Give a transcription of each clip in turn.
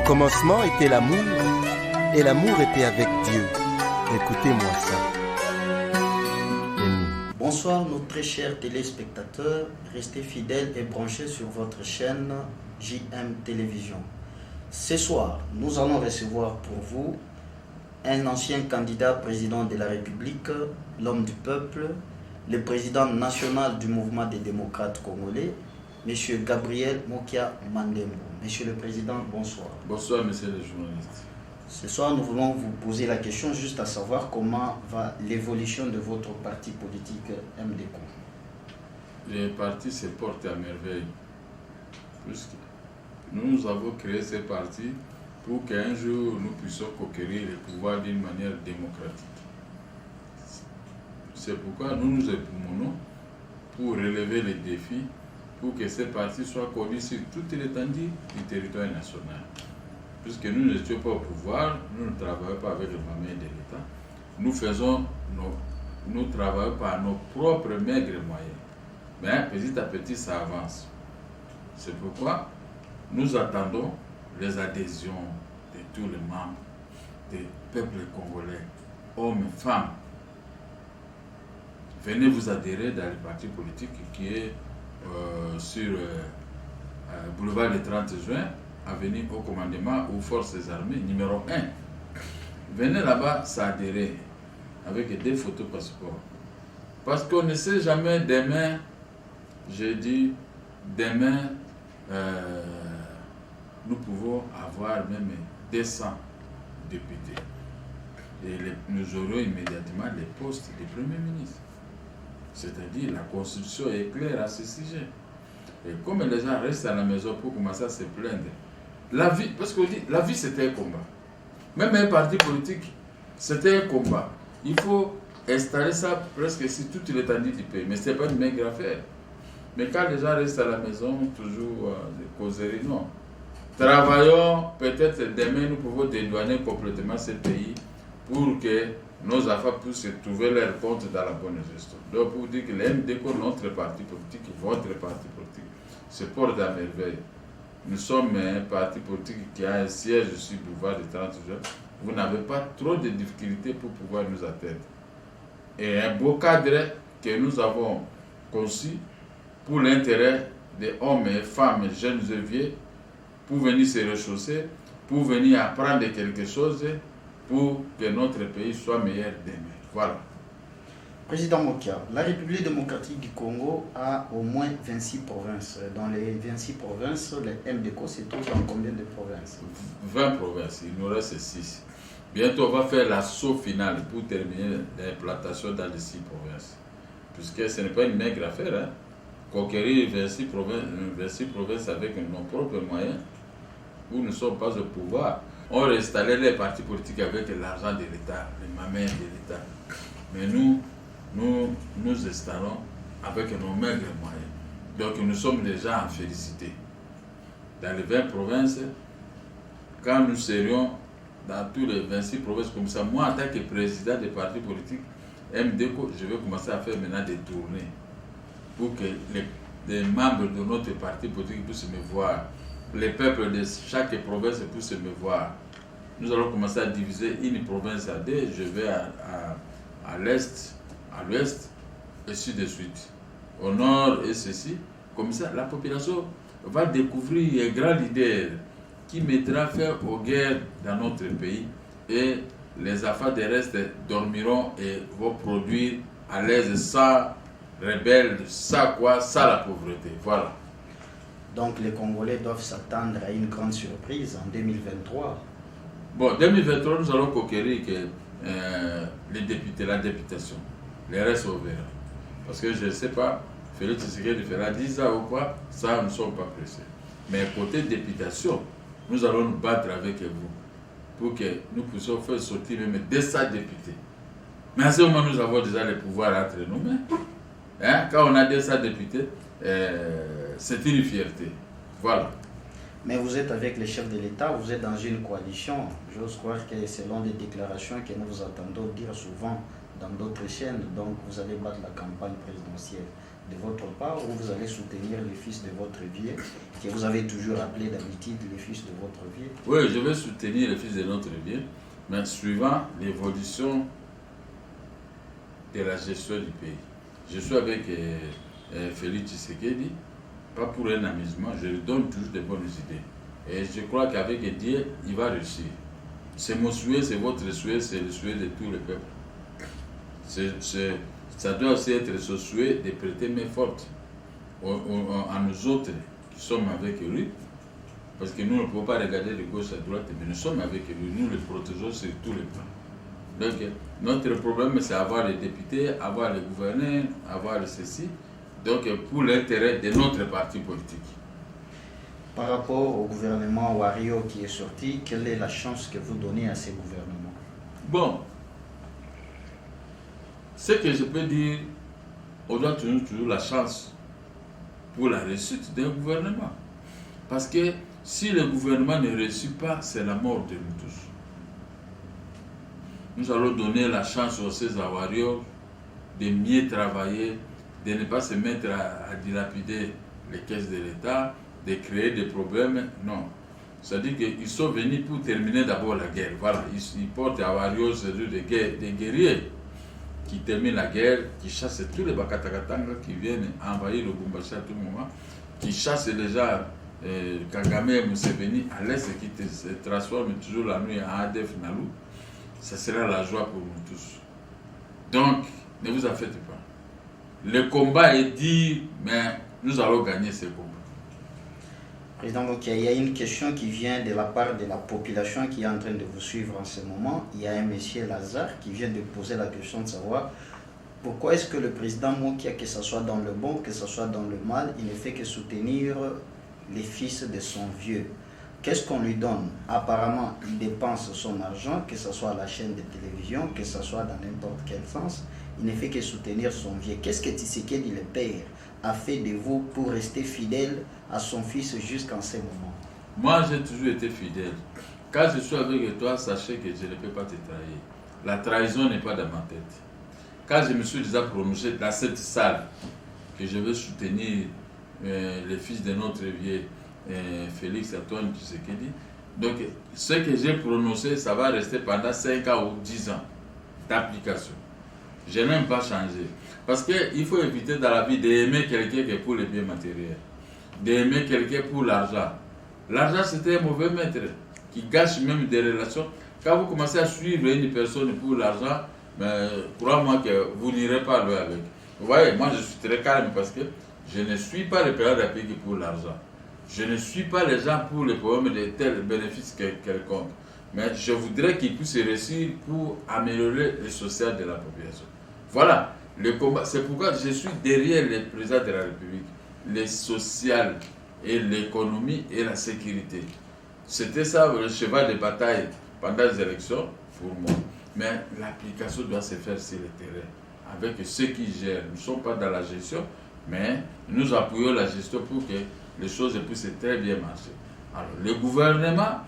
commencement était l'amour, et l'amour était avec Dieu. Écoutez-moi ça. Bonsoir nos très chers téléspectateurs, restez fidèles et branchés sur votre chaîne JM Télévision. Ce soir, nous allons recevoir pour vous un ancien candidat président de la République, l'homme du peuple, le président national du mouvement des démocrates congolais, M. Gabriel Mokia Mandembo. Monsieur le Président, bonsoir. Bonsoir, monsieur le journaliste. Ce soir, nous voulons vous poser la question juste à savoir comment va l'évolution de votre parti politique MDCO. Le parti se porte à merveille. Puisque nous avons créé ce parti pour qu'un jour nous puissions conquérir le pouvoir d'une manière démocratique. C'est pourquoi nous nous éprouvons pour relever les défis, pour que ce parti soit connu sur toute l'étendue du territoire national. Puisque nous n'étions pas au pouvoir, nous ne travaillons pas avec le moyen de l'État, nous travaillons par nos propres maigres moyens. Mais petit à petit, ça avance. C'est pourquoi nous attendons les adhésions de tous les membres du peuple congolais, hommes et femmes. Venez vous adhérer dans le parti politique qui est sur boulevard du 30 juin, avenue au commandement aux forces armées, numéro 1. Venez là-bas s'adhérer avec des photos passeport. Parce qu'on ne sait jamais demain, j'ai dit, demain, nous pouvons avoir même 200 députés. Et nous aurons immédiatement les postes de Premier ministre. C'est-à-dire la Constitution est claire à ce sujet. Et comme les gens restent à la maison pour commencer à se plaindre, la vie, parce qu'on dit, la vie c'était un combat. Même un parti politique, c'était un combat. Il faut installer ça presque sur toute l'étendue du pays. Mais ce n'est pas une maigre affaire. Mais quand les gens restent à la maison, toujours des causeries, non. Travaillons, peut-être demain nous pouvons dédouaner complètement ce pays pour que nos affaires puissent trouver leur compte dans la bonne gestion. Donc pour dire que les MDCO, notre parti politique, votre parti politique, se porte à merveille. Nous sommes un parti politique qui a un siège sur le boulevard de 30 juin. Vous n'avez pas trop de difficultés pour pouvoir nous atteindre. Et un beau cadre que nous avons conçu pour l'intérêt des hommes et femmes, jeunes et vieux, pour venir se ressourcer, pour venir apprendre quelque chose, pour que notre pays soit meilleur demain. Voilà. Président Mokia, la République démocratique du Congo a au moins 26 provinces. Dans les 26 provinces, les MDCO se trouvent dans combien de provinces? 20 provinces, il nous reste 6. Bientôt, on va faire l'assaut final pour terminer l'implantation dans les 6 provinces. Puisque ce n'est pas une maigre affaire, hein? Conquérir 26 provinces avec nos propres moyens, où nous ne sommes pas au pouvoir. On réinstallait les partis politiques avec l'argent de l'État, les mains de l'État. Mais nous installons avec nos maigres moyens. Donc nous sommes déjà en félicité. Dans les 20 provinces, quand nous serions dans tous les 26 provinces comme ça, moi en tant que président des partis politiques, MDCO, je vais commencer à faire maintenant des tournées pour que les membres de notre parti politique puissent me voir. Les peuples de chaque province puissent me voir. Nous allons commencer à diviser une province à deux. Je vais à l'est, à l'ouest, et ainsi de suite. Au nord, et ceci. Comme ça, la population va découvrir un grand leader qui mettra fin aux guerres dans notre pays. Et les affaires des restes dormiront et vont produire à l'aise sans rebelles, sans quoi, sans la pauvreté. Voilà. Donc les Congolais doivent s'attendre à une grande surprise en 2023. Bon, 2023, nous allons conquérir les députés, la députation. Les restes, on verra. Parce que je ne sais pas, Félix Tshisekedi fera 10 ans ou quoi, ça, nous ne sommes pas pressés. Mais côté députation, nous allons nous battre avec vous pour que nous puissions faire sortir même 200 députés. Mais à ce moment, nous avons déjà le pouvoir entre nous. Mais, hein, quand on a 200 députés, c'est une fierté. Voilà. Mais vous êtes avec les chefs de l'État, vous êtes dans une coalition. J'ose croire que selon les déclarations que nous vous entendons dire souvent dans d'autres chaînes, donc vous allez battre la campagne présidentielle. de votre part ou vous allez soutenir les fils de votre vieux, que vous avez toujours appelé d'habitude les fils de votre vieux? Oui, je vais soutenir les fils de notre vieux, mais suivant l'évolution de la gestion du pays. Je suis avec Félix Tshisekedi, pas pour un amusement, je lui donne toujours de bonnes idées. Et je crois qu'avec Dieu, il va réussir. C'est mon souhait, c'est votre souhait, c'est le souhait de tout le peuple. Ça doit aussi être ce souhait de prêter main forte à nous autres qui sommes avec lui, parce que nous ne pouvons pas regarder de gauche à droite, mais nous sommes avec lui, nous le protégeons sur tous les plans. Donc, notre problème, c'est avoir les députés, avoir les gouverneurs, avoir ceci, donc pour l'intérêt de notre parti politique. Par rapport au gouvernement Wario qui est sorti, quelle est la chance que vous donnez à ces gouvernements? Bon, ce que je peux dire, on doit toujours la chance pour la réussite d'un gouvernement. Parce que si le gouvernement ne réussit pas, c'est la mort de nous tous. Nous allons donner la chance aux Wario de mieux travailler, de ne pas se mettre à dilapider les caisses de l'État, de créer des problèmes. Non. C'est-à-dire qu'ils sont venus pour terminer d'abord la guerre. Voilà, ils portent à Wario des guerriers qui terminent la guerre, qui chassent tous les Bakatakatanga qui viennent envahir le Lubumbashi à tout moment, qui chassent déjà Kagame et Museveni à l'est, qui se transforment toujours la nuit en ADF Nalou. Ça sera la joie pour nous tous. Donc, ne vous en faites pas. Le combat est dit, mais nous allons gagner ce combat. Président Mokia, il y a une question qui vient de la part de la population qui est en train de vous suivre en ce moment. Il y a un monsieur Lazare qui vient de poser la question de savoir pourquoi est-ce que le président Mokia, que ce soit dans le bon, que ce soit dans le mal, il ne fait que soutenir les fils de son vieux. Qu'est-ce qu'on lui donne? Apparemment, il dépense son argent, que ce soit à la chaîne de télévision, que ce soit dans n'importe quel sens. Il ne fait que soutenir son vieux. Qu'est-ce que Tshisekedi, le père, a fait de vous pour rester fidèle à son fils jusqu'en ce moment? Moi, j'ai toujours été fidèle. Quand je suis avec toi, sachez que je ne peux pas te trahir. La trahison n'est pas dans ma tête. Quand je me suis déjà prononcé dans cette salle que je veux soutenir les fils de notre vieux, Félix Antoine Tshisekedi. Donc, ce que j'ai prononcé, ça va rester pendant 5 ans ou 10 ans d'application. Je n'aime pas changer. Parce qu'il faut éviter dans la vie d'aimer quelqu'un qui est pour les biens matériels, d'aimer quelqu'un pour l'argent. L'argent, c'est un mauvais maître qui gâche même des relations. Quand vous commencez à suivre une personne pour l'argent, crois-moi que vous n'irez pas loin avec. Vous voyez, moi je suis très calme parce que je ne suis pas le président de la pays pour l'argent. Je ne suis pas les gens pour les problèmes de tels bénéfices quelconques. Mais je voudrais qu'ils puissent réussir pour améliorer le social de la population. Voilà, le combat. C'est pourquoi je suis derrière le président de la République. Le social et l'économie et la sécurité. C'était ça le cheval de bataille pendant les élections pour moi. Mais l'application doit se faire sur le terrain avec ceux qui gèrent. Nous ne sommes pas dans la gestion, mais nous appuyons la gestion pour que les choses puissent très bien marcher. Alors, le gouvernement,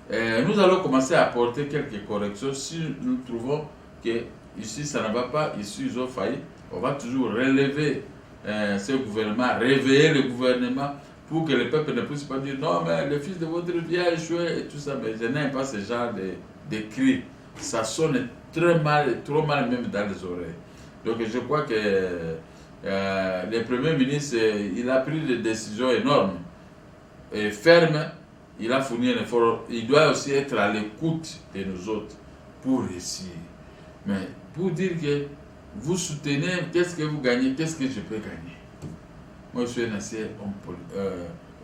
nous allons commencer à apporter quelques corrections si nous trouvons que ici ça ne va pas, ici ils ont failli. On va toujours relever ce gouvernement, réveiller le gouvernement pour que le peuple ne puisse pas dire non, mais le fils de votre vie a échoué et tout ça. Mais je n'aime pas ce genre de cris. Ça sonne très mal, trop mal même dans les oreilles. Donc je crois que le Premier ministre, il a pris des décisions énormes et fermes. Il a fourni un effort. Il doit aussi être à l'écoute de nous autres pour réussir. Mais pour dire que vous soutenez, qu'est-ce que vous gagnez, qu'est-ce que je peux gagner? Moi, je suis un ancien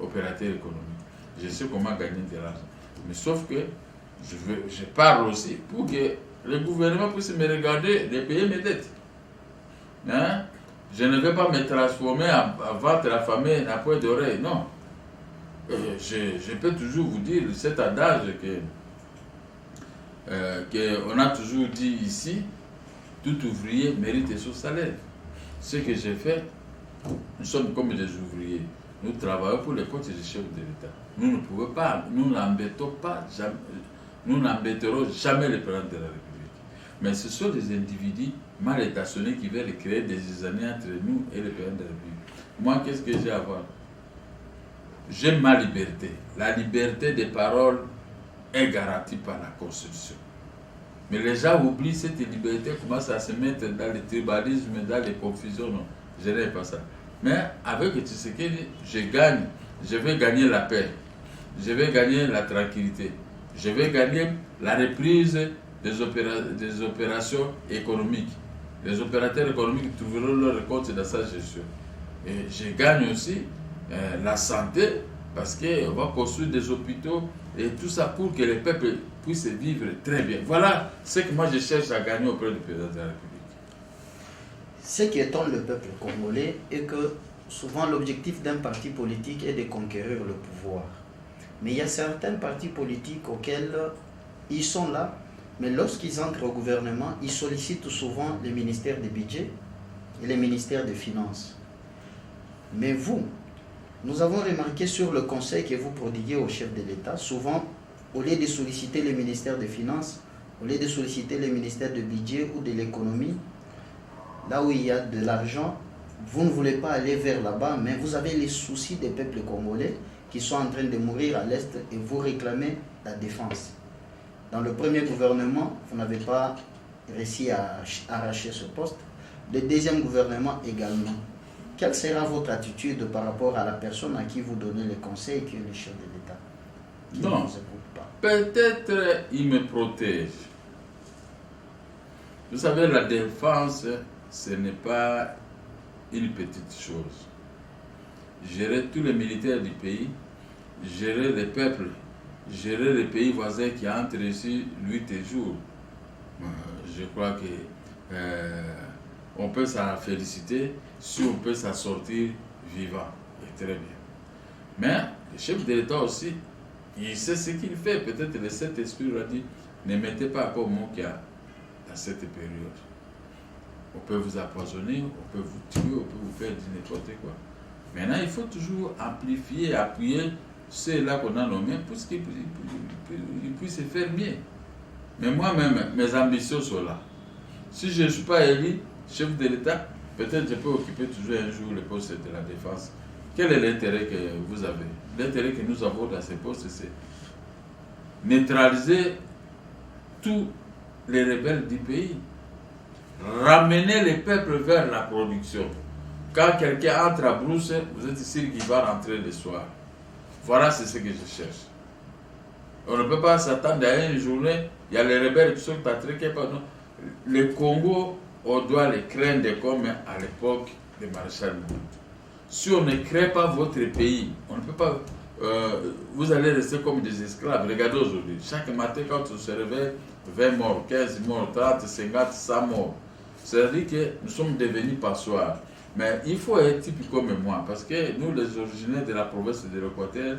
opérateur économique. Je sais comment gagner de l'argent. Mais sauf que je parle aussi pour que le gouvernement puisse me regarder et payer mes dettes. Hein? Je ne vais pas me transformer en ventre affamé à point d'oreille, non. Je peux toujours vous dire cet adage qu'on a toujours dit ici, tout ouvrier mérite son salaire. Ce que j'ai fait, nous sommes comme des ouvriers. Nous travaillons pour les comptes du chef de l'État. Nous ne pouvons pas, nous n'embêtons pas, jamais, nous n'embêterons jamais le président de la République. Mais ce sont des individus mal intentionné qui veulent créer des années entre nous et le président de la République. Moi, qu'est-ce que j'ai à voir? J'aime ma liberté. La liberté des paroles est garantie par la Constitution. Mais les gens oublient cette liberté, commencent à se mettre dans le tribalisme, dans les confusions. Non, je n'aime pas ça. Mais avec Tshisekedi, je vais gagner la paix, je vais gagner la tranquillité, je vais gagner la reprise des opérations économiques. Les opérateurs économiques trouveront leur compte dans sa gestion. Et je gagne aussi la santé, parce qu'on va construire des hôpitaux et tout ça pour que les peuples puissent vivre très bien. Voilà ce que moi je cherche à gagner auprès du président de la République. Ce qui étonne le peuple congolais est que souvent l'objectif d'un parti politique est de conquérir le pouvoir. Mais il y a certains partis politiques auxquels ils sont là, mais lorsqu'ils entrent au gouvernement, ils sollicitent souvent les ministères des budgets et les ministères des finances. Mais vous, nous avons remarqué sur le conseil que vous prodiguez au chef de l'État, souvent, au lieu de solliciter les ministères des finances, au lieu de solliciter les ministères du budget ou de l'économie, là où il y a de l'argent, vous ne voulez pas aller vers là-bas, mais vous avez les soucis des peuples congolais qui sont en train de mourir à l'Est et vous réclamez la défense. Dans le premier gouvernement, vous n'avez pas réussi à arracher ce poste. Le deuxième gouvernement également. Quelle sera votre attitude par rapport à la personne à qui vous donnez les conseils, qui est le chef de l'État? Non, peut-être il me protège. Vous savez, la défense, ce n'est pas une petite chose. Gérer tous les militaires du pays, gérer les peuples, gérer les pays voisins qui entrent ici nuit et jour. Je crois que on peut s'en féliciter si on peut s'en sortir vivant. Et très bien. Mais le chef de l'État aussi, il sait ce qu'il fait. Peut-être le Saint-Esprit lui a dit, ne mettez pas encore mon cas dans cette période. On peut vous empoisonner, on peut vous tuer, on peut vous faire n'importe quoi. Maintenant, il faut toujours amplifier, appuyer ceux-là qu'on a nommés pour qu'ils puissent faire mieux. Mais moi-même, mes ambitions sont là. Si je ne suis pas élu chef de l'État, peut-être je peux occuper toujours un jour le poste de la défense. Quel est l'intérêt que vous avez? L'intérêt que nous avons dans ces postes, c'est neutraliser tous les rebelles du pays. Ramener les peuples vers la production. Quand quelqu'un entre à Brousse, vous êtes sûr qu'il va rentrer le soir. Voilà, c'est ce que je cherche. On ne peut pas s'attendre à une journée, il y a les rebelles qui sont attaqués par nous. Le Congo, on doit les craindre comme à l'époque de Maréchal Mobutu. Si on ne crée pas votre pays, on ne peut pas. Vous allez rester comme des esclaves. Regardez aujourd'hui, chaque matin quand on se réveille, 20 morts, 15 morts, 30, 50, 100 morts. C'est-à-dire que nous sommes devenus passoires. Mais il faut être type comme moi, parce que nous, les originaires de la province de l'Équateur,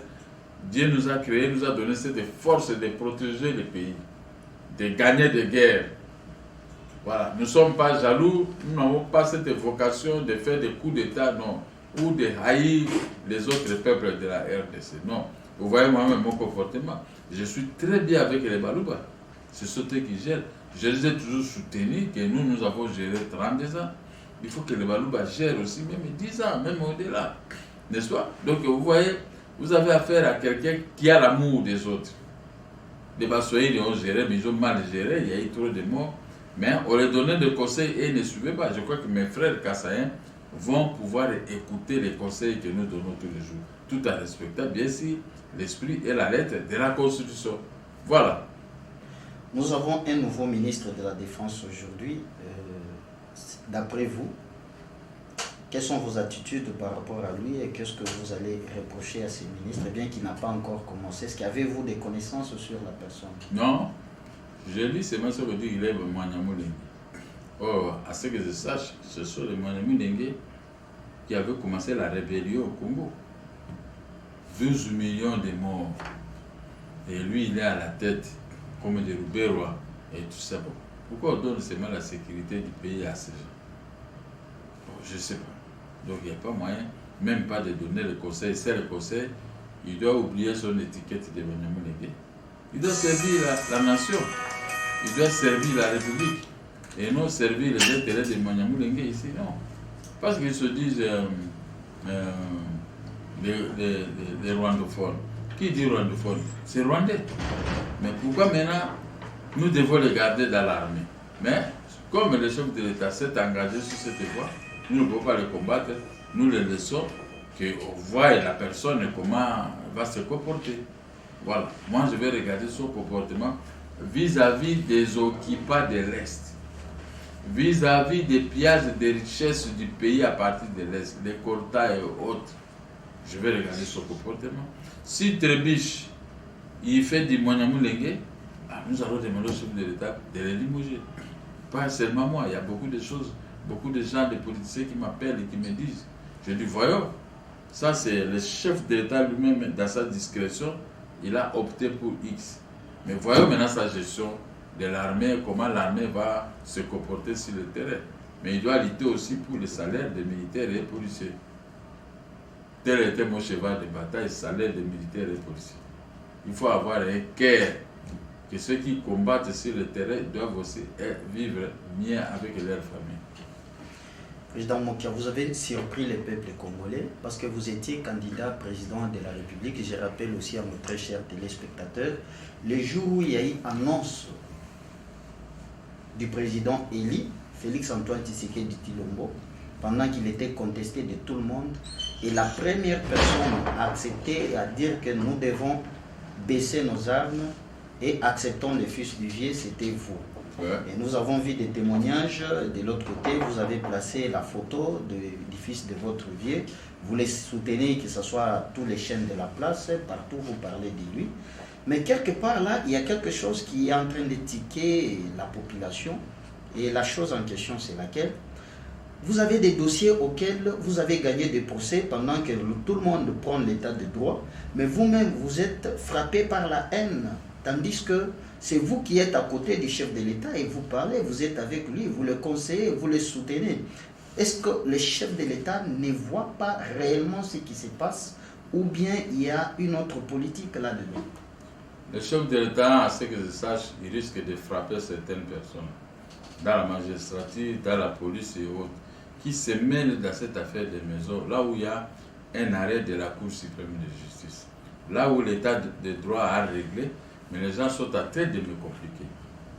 Dieu nous a créés, nous a donné cette force de protéger le pays, de gagner des guerres. Voilà, nous ne sommes pas jaloux, nous n'avons pas cette vocation de faire des coups d'État, non, ou de haïr les autres peuples de la RDC. Non, vous voyez moi-même mon comportement. Je suis très bien avec les Balouba. C'est ce qui gèrent. Je les ai toujours soutenus, que nous avons géré 32 ans. Il faut que les Balouba gèrent aussi, même 10 ans, même au-delà. N'est-ce pas? Donc vous voyez, vous avez affaire à quelqu'un qui a l'amour des autres. Les Bassoïdes ont géré, mais ils ont mal géré, il y a eu trop de morts. Mais on leur donnait des conseils et ils ne suivaient pas. Je crois que mes frères Kassaïens vont pouvoir écouter les conseils que nous donnons tous les jours, tout en respectant bien sûr l'esprit et la lettre de la Constitution. Voilà. Nous avons un nouveau ministre de la Défense aujourd'hui. D'après vous, quelles sont vos attitudes par rapport à lui et qu'est-ce que vous allez reprocher à ce ministre, bien qu'il n'a pas encore commencé? Est-ce qu'avez-vous des connaissances sur la personne? Non, je lis seulement ce que dit qu'il est Mwanyamou Dengue. Or, à ce que je sache, ce sont les Mwanyamou Dengue qui avaient commencé la rébellion au Congo. 12 millions de morts. Et lui, il est à la tête, comme de Rouberois et tout ça. Bon. Pourquoi on donne seulement la sécurité du pays à ces gens? Bon, je ne sais pas. Donc il n'y a pas moyen, même pas de donner le conseil. C'est le conseil, il doit oublier son étiquette de Mwanyamou Dengue. Il doit servir la nation. Il doit servir la République. et non servir les intérêts de Manyamulenge ici, non. Parce qu'ils se disent les rwandophones. Qui dit rwandophone? C'est rwandais. Mais pourquoi maintenant nous devons les garder dans l'armée? Mais comme le chef de l'État s'est engagé sur cette voie, nous ne pouvons pas les combattre, nous les laissons, qu'on voie la personne comment va se comporter. Voilà, moi je vais regarder son comportement vis-à-vis des occupants de l'Est, vis-à-vis des pillages des richesses du pays à partir de l'Est, les quotas et autres. Je vais regarder son comportement. Si Trébiche, il fait du Manyamulenge, nous allons demander au chef de l'État de les limoger. Pas seulement moi, il y a beaucoup de choses, beaucoup de gens, des politiciens qui m'appellent et qui me disent. Je dis, voyons, ça c'est le chef de l'État lui-même, dans sa discrétion, il a opté pour X. Mais voyons maintenant sa gestion de l'armée, comment l'armée va se comporter sur le terrain. Mais il doit lutter aussi pour les salaires des militaires et des policiers. Tel était mon cheval de bataille, salaire des militaires et des policiers. Il faut avoir un cœur que ceux qui combattent sur le terrain doivent aussi vivre mieux avec leur famille. Président Mokia, vous avez surpris le peuple congolais parce que vous étiez candidat président de la République. Je rappelle aussi à nos très chers téléspectateurs, le jour où il y a eu annonce du président élu, Félix-Antoine Tshisekedi Tshilombo, pendant qu'il était contesté de tout le monde, et la première personne à accepter et à dire que nous devons baisser nos armes et acceptons le fils du vieux, c'était vous. Ouais. Et nous avons vu des témoignages. De l'autre côté, vous avez placé la photo du fils de votre vieux. Vous les soutenez, que ce soit à tous les chaînes de la place, partout vous parlez de lui. Mais quelque part là, il y a quelque chose qui est en train de tiquer la population. Et la chose en question, c'est laquelle? Vous avez des dossiers auxquels vous avez gagné des procès pendant que tout le monde prend l'état de droit, mais vous-même, vous êtes frappé par la haine, tandis que c'est vous qui êtes à côté du chef de l'État et vous parlez, vous êtes avec lui, vous le conseillez, vous le soutenez. Est-ce que le chef de l'État ne voit pas réellement ce qui se passe ou bien il y a une autre politique là-dedans? Le chef de l'État, à ce que je sache, il risque de frapper certaines personnes dans la magistrature, dans la police et autres, qui se mêlent dans cette affaire des maisons, là où il y a un arrêt de la Cour suprême de justice, là où l'État de droit a réglé, mais les gens sont en train de me compliquer.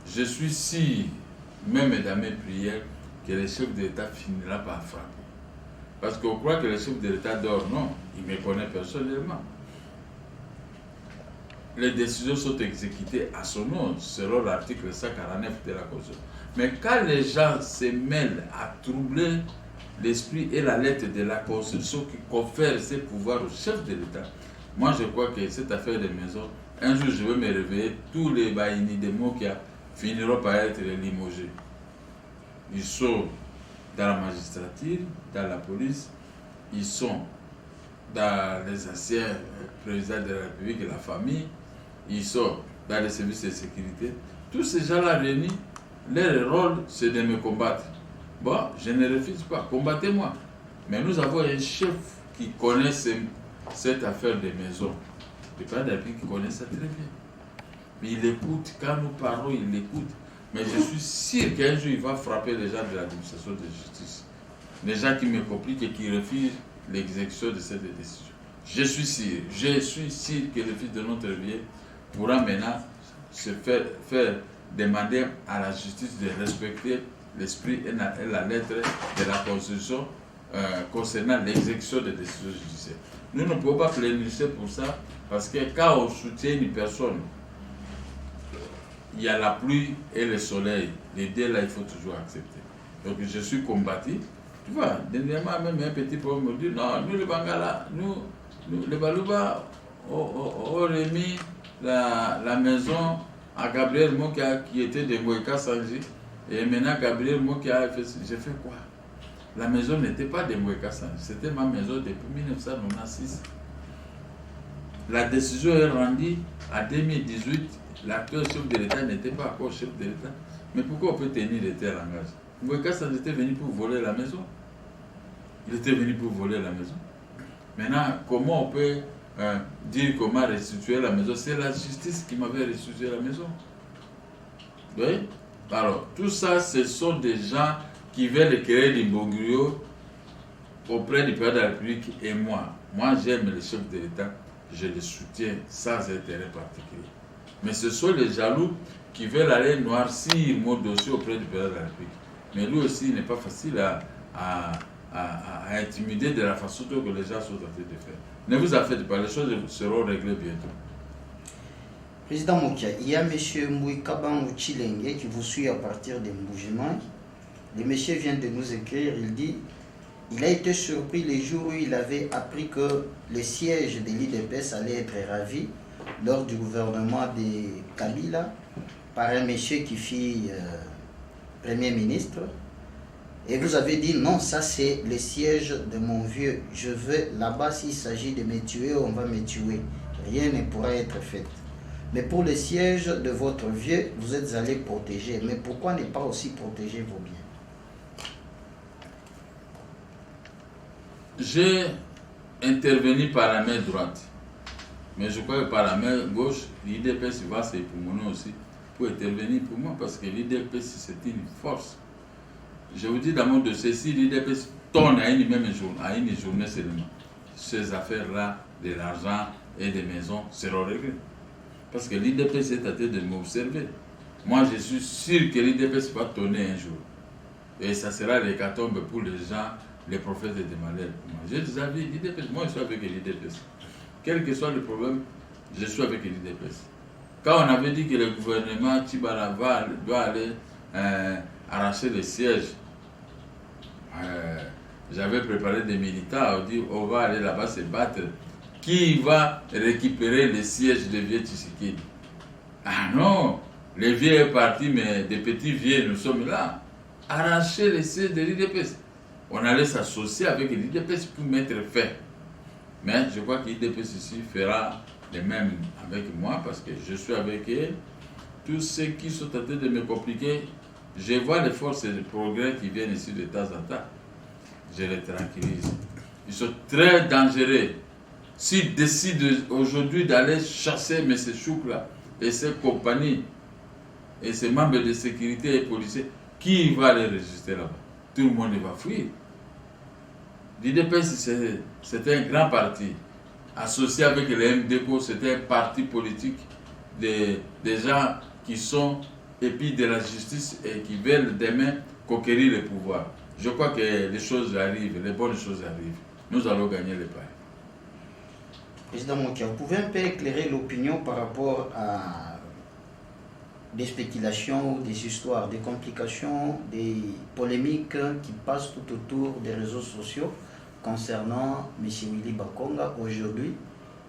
Je suis sûr, même dans mes prières, que le chef de l'État finira par frapper. Parce qu'on croit que le chef de l'État dort, non, il me connaît personnellement. Les décisions sont exécutées à son nom, selon l'article 149 de la Constitution. Mais quand les gens se mêlent à troubler l'esprit et la lettre de la Constitution qui confère ses pouvoirs au chef de l'État, moi je crois que cette affaire de maison, un jour je vais me réveiller, tous les baïnis de Mokia finiront par être limogés. Ils sont dans la magistrature, dans la police, ils sont dans les anciens présidents de la République et la famille, ils sont dans les services de sécurité. Tous ces gens-là réunis, leur rôle c'est de me combattre. Bon, je ne refuse pas, combattez-moi. Mais nous avons un chef qui connaît cette affaire des maisons. Le président de la République connaît ça très bien. Mais il écoute, quand nous parlons, il écoute. Mais je suis sûr qu'un jour il va frapper les gens de l'administration de justice. Les gens qui me compliquent et qui refusent l'exécution de cette décision. Je suis sûr que le fils de notre vieux pourra maintenant se faire demander à la justice de respecter l'esprit et la lettre de la Constitution concernant l'exécution des décisions judiciaires. Nous ne pouvons pas plénifier pour ça parce que quand on soutient une personne, il y a la pluie et le soleil. Les deux là, il faut toujours accepter. Donc je suis combattu. Tu vois, dernièrement même un petit problème me dit non, nous les Bangala, nous les Balouba, ont remis la maison à Gabriel Mokia qui était de Moïka Sanji. Et maintenant Gabriel Mokia a fait, j'ai fait quoi? La maison n'était pas de Moïka Sanji, c'était ma maison depuis 1996. La décision est rendue en 2018. L'acteur chef de l'État n'était pas encore chef de l'État. Mais pourquoi on peut tenir de tels langages? Moïka Sanji était venu pour voler la maison. Il était venu pour voler la maison. Maintenant, comment on peut dire comment restituer la maison? C'est la justice qui m'avait restitué la maison. Oui? Alors, tout ça, ce sont des gens qui veulent créer l'imbroglio auprès du président de la République et moi. Moi, j'aime le chef de l'État, je le soutiens sans intérêt particulier. Mais ce sont les jaloux qui veulent aller noircir mon dossier auprès du président de la République. Mais lui aussi, il n'est pas facile à intimider de la façon que les gens sont en train de faire. Ne vous en faites pas, les choses seront réglées bientôt. Président Mokia, il y a M. Mouikaban Chilenge qui vous suit à partir des Mboujimans. Le monsieur vient de nous écrire, il dit il a été surpris les jours où il avait appris que le siège de l'IDPS allait être ravi lors du gouvernement de Kabila par un monsieur qui fit Premier ministre. Et vous avez dit non, ça c'est le siège de mon vieux. Je vais là-bas, s'il s'agit de me tuer, on va me tuer. Rien ne pourra être fait. Mais pour le siège de votre vieux, vous êtes allé protéger. Mais pourquoi ne pas aussi protéger vos biens? J'ai intervenu par la main droite. Mais je crois que par la main gauche, l'IDPS va s'époumoner aussi pour intervenir pour moi. Parce que l'IDPS, c'est une force. Je vous dis dans mon dossier, si l'IDPS tourne à une journée seulement, ces affaires-là, de l'argent et des maisons seront réglées. Parce que l'IDPS est en train de m'observer. Moi, je suis sûr que l'IDPS va tourner un jour. Et ça sera l'hécatombe pour les gens, les prophètes de malheur. J'ai déjà vu l'IDPS. Moi, je suis avec l'IDPS. Quel que soit le problème, je suis avec l'IDPS. Quand on avait dit que le gouvernement Tchibala doit aller arracher les sièges, j'avais préparé des militaires, on dit on va aller là-bas se battre. Qui va récupérer les sièges des vieux Tshisekedi? Ah non, les vieux est parti, mais des petits vieux, nous sommes là. Arracher les sièges de l'IDPS. On allait s'associer avec l'IDPS pour mettre fin. Mais je crois que l'IDPS ici fera les mêmes avec moi parce que je suis avec eux. Tous ceux qui sont en train de me compliquer, je vois les forces et les progrès qui viennent ici de temps en temps. Je les tranquillise. Ils sont très dangereux. S'ils décident aujourd'hui d'aller chasser M. Chouk-là et ses compagnies et ses membres de sécurité et policiers, qui va les résister là-bas? Tout le monde va fuir. L'IDPS, c'est un grand parti. Associé avec le MDCO, c'est un parti politique des gens qui sont épis de la justice et qui veulent demain conquérir le pouvoir. Je crois que les choses arrivent, les bonnes choses arrivent. Nous allons gagner les paris. Président Mokia, vous pouvez un peu éclairer l'opinion par rapport à des spéculations, des histoires, des complications, des polémiques qui passent tout autour des réseaux sociaux concernant M. Willy Bakonga aujourd'hui,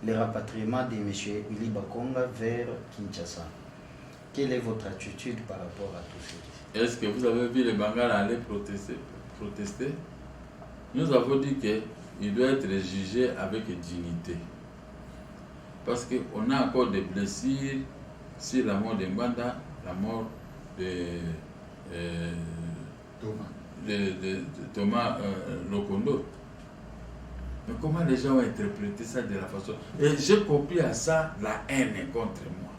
le rapatriement de M. Willy Bakonga vers Kinshasa. Quelle est votre attitude par rapport à tout ça? Est-ce que vous avez vu les Bangala aller protester? Nous avons dit qu'il doit être jugé avec dignité. Parce qu'on a encore des blessures sur la mort de Mbanda, la mort de Thomas Lokondo. Mais comment les gens ont interprété ça de la façon... Et j'ai compris à ça la haine contre moi.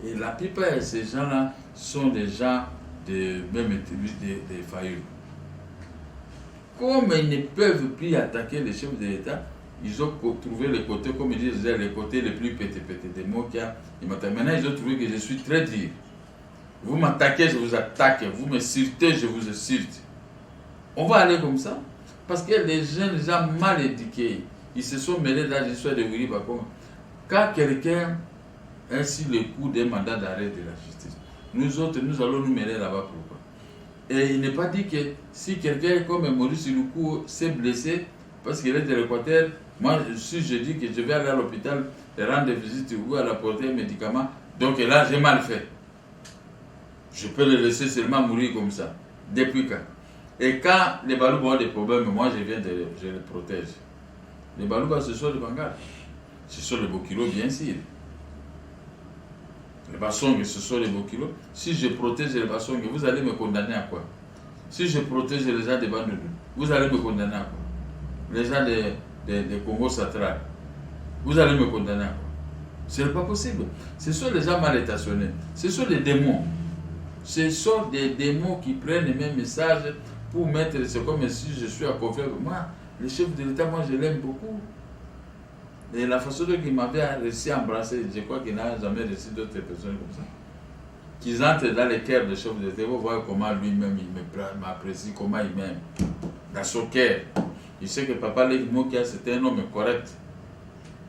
Et la plupart de ces gens-là sont des gens de même des faillots. Comme ils ne peuvent plus attaquer les chefs de l'État, ils ont trouvé le côté, comme ils disent, le côté le plus pété des mots qu'il y a. Maintenant, ils ont trouvé que je suis très dur. Vous m'attaquez, je vous attaque. Vous me surtez, je vous insulte. On va aller comme ça. Parce que les jeunes gens mal éduqués, ils se sont mêlés dans l'histoire de Willy Bakonga. Quand quelqu'un a sur le coup des mandats d'arrêt de la justice, nous autres, nous allons nous mêler là-bas. Pourquoi? Et il n'est pas dit que si quelqu'un comme Maurice Lukou s'est blessé parce qu'il est de l'Équateur, moi, si je dis que je vais aller à l'hôpital et rendre visite ou à apporter un médicament, donc là, j'ai mal fait. Je peux le laisser seulement mourir comme ça. Depuis quand? Et quand les Balouba ont des problèmes, moi, je les protège. Les Balouba, ce sont les Bangala. Ce sont les Bokilo, bien sûr. Les Bassong, ce sont les Bokilo. Si je protège les Bassong, vous allez me condamner à quoi? Si je protège les gens des Bandounou, vous allez me condamner à quoi? Les gens des Congo central, vous allez me condamner à quoi? Ce n'est pas possible. Ce sont les gens mal intentionnés. Ce sont des démons. Ce sont des mots qui prennent les mêmes messages pour mettre, c'est comme si je suis à confiance. Moi, le chef de l'État, moi je l'aime beaucoup. Et la façon dont il m'avait réussi à embrasser, je crois qu'il n'a jamais reçu d'autres personnes comme ça. Qu'ils entrent dans les cœurs du chef de l'État, vous voyez comment lui-même il m'apprécie, comment il m'aime. Dans son cœur. Il sait que Papa Leki c'est un homme correct.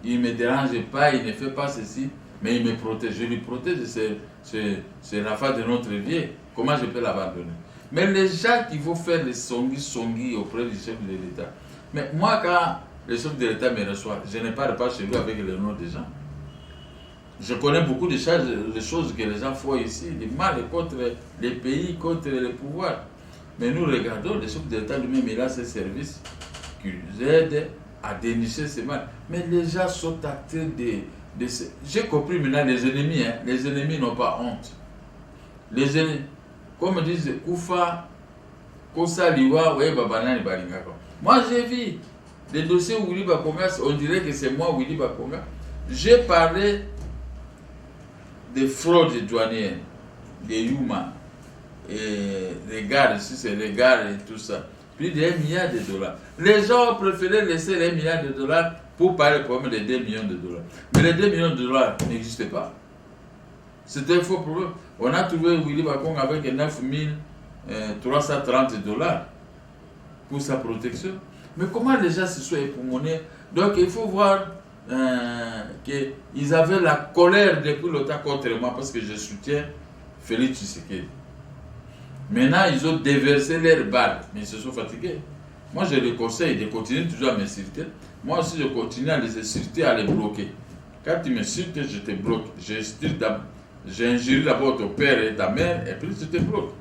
Il ne me dérange pas, il ne fait pas ceci, mais il me protège. Je lui protège, c'est l'affaire de notre vie. Comment je peux l'abandonner? Mais les gens qui vont faire les songi auprès du chef de l'État. Mais moi, quand le chef de l'État me reçoit, je ne parle pas chez lui avec le nom des gens. Je connais beaucoup de choses que les gens font ici, du mal contre les pays, contre les pouvoirs. Mais nous regardons, le chef de l'État lui-même, il a ses services qui nous aident à dénicher ces mal. Mais les gens sont actés de j'ai compris maintenant les ennemis, hein. Les ennemis n'ont pas honte. Les ennemis, comme disent Koufa, Kosa Liwa, ouais, Babanani Balingako. Moi j'ai vu des dossiers Willy Bakonga, on dirait que c'est moi Willy Bakonga. J'ai parlé des fraudes douanières, des Yuma, et les gares, si c'est les gares et tout ça. Plus de 1 milliard de dollars. Les gens ont préféré laisser les 1 milliard de dollars pour parler du problème des 2 millions de dollars. Mais les 2 millions de dollars n'existaient pas. C'était un faux problème. On a trouvé Willy Bakong avec 9 330 dollars pour sa protection. Mais comment les gens se sont époumonnés? Donc il faut voir qu'ils avaient la colère depuis l'OTAN contre moi parce que je soutiens Félix Tshisekedi. Maintenant, ils ont déversé leurs balles, mais ils se sont fatigués. Moi, je les conseille de continuer toujours à m'insulter. Moi aussi, je continue à les insulter, à les bloquer. Quand tu m'insultes, je te bloque. J'injure d'abord ton père et ta mère, et puis je te bloque.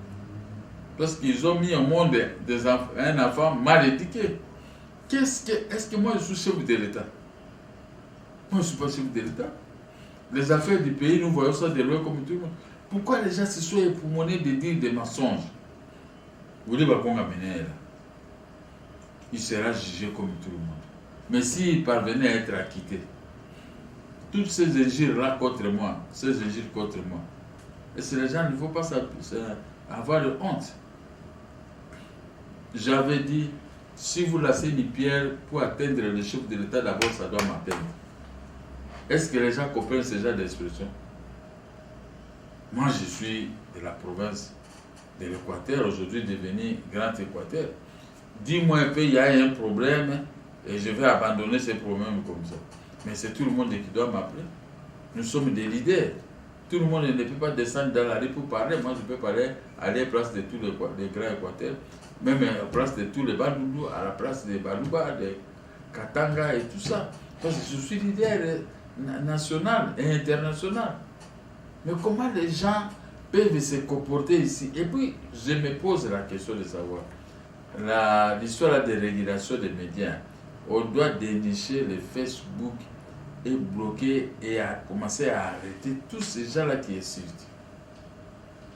Parce qu'ils ont mis au monde un enfant mal éduqué. Est-ce que moi, je suis chef de l'État? Moi, je ne suis pas chef de l'État. Les affaires du pays, nous voyons ça de loin comme tout le monde. Pourquoi les gens se sont époumonnés de dire des mensonges? Vous dites, il sera jugé comme tout le monde. Mais s'il parvenait à être acquitté, toutes ces injures-là contre moi, et si les gens ne vont pas avoir de honte. J'avais dit, si vous laissez une pierre pour atteindre le chef de l'État, d'abord ça doit m'atteindre. Est-ce que les gens comprennent ce genre d'expression? Moi, je suis de la province de l'Équateur, aujourd'hui devenu Grand Équateur. Dis-moi un peu, il y a un problème et je vais abandonner ces problèmes comme ça. Mais c'est tout le monde qui doit m'appeler. Nous sommes des leaders. Tout le monde ne peut pas descendre dans la rue pour parler. Moi, je peux parler à la place de tous les grands Équateurs, même à la place de tous les Bandoudou, à la place des Balouba, des Katanga et tout ça. Parce que je suis leader national et international. Mais comment les gens peuvent se comporter ici? Et puis, je me pose la question de savoir, l'histoire de régulation des médias, on doit dénicher les Facebook et bloquer et commencer à arrêter tous ces gens-là qui insultent,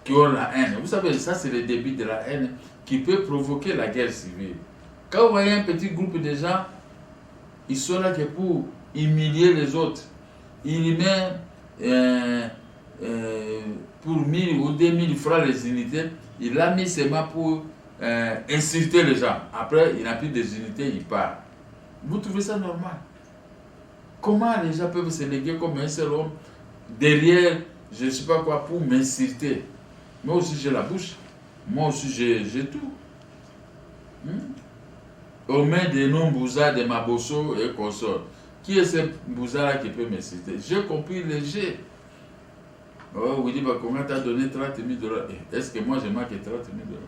qui ont la haine. Vous savez, ça c'est le début de la haine qui peut provoquer la guerre civile. Quand vous voyez un petit groupe de gens, ils sont là que pour humilier les autres. Ils mettent pour 1000 ou 2000 francs les unités, il a mis ses mains pour insulter les gens. Après, il n'a plus des unités, il part. Vous trouvez ça normal? Comment les gens peuvent se léguer comme un seul homme derrière, je ne sais pas quoi, pour m'insulter? Moi aussi j'ai la bouche, moi aussi j'ai tout. Aux mains des non-bouzards, de Mabosso et consorts. Qui est ce bouzard-là qui peut m'insulter? J'ai compris léger. Oh, Willy Bakonga t'a donné 30 000 dollars. Est-ce que moi j'ai marqué 30 000 dollars?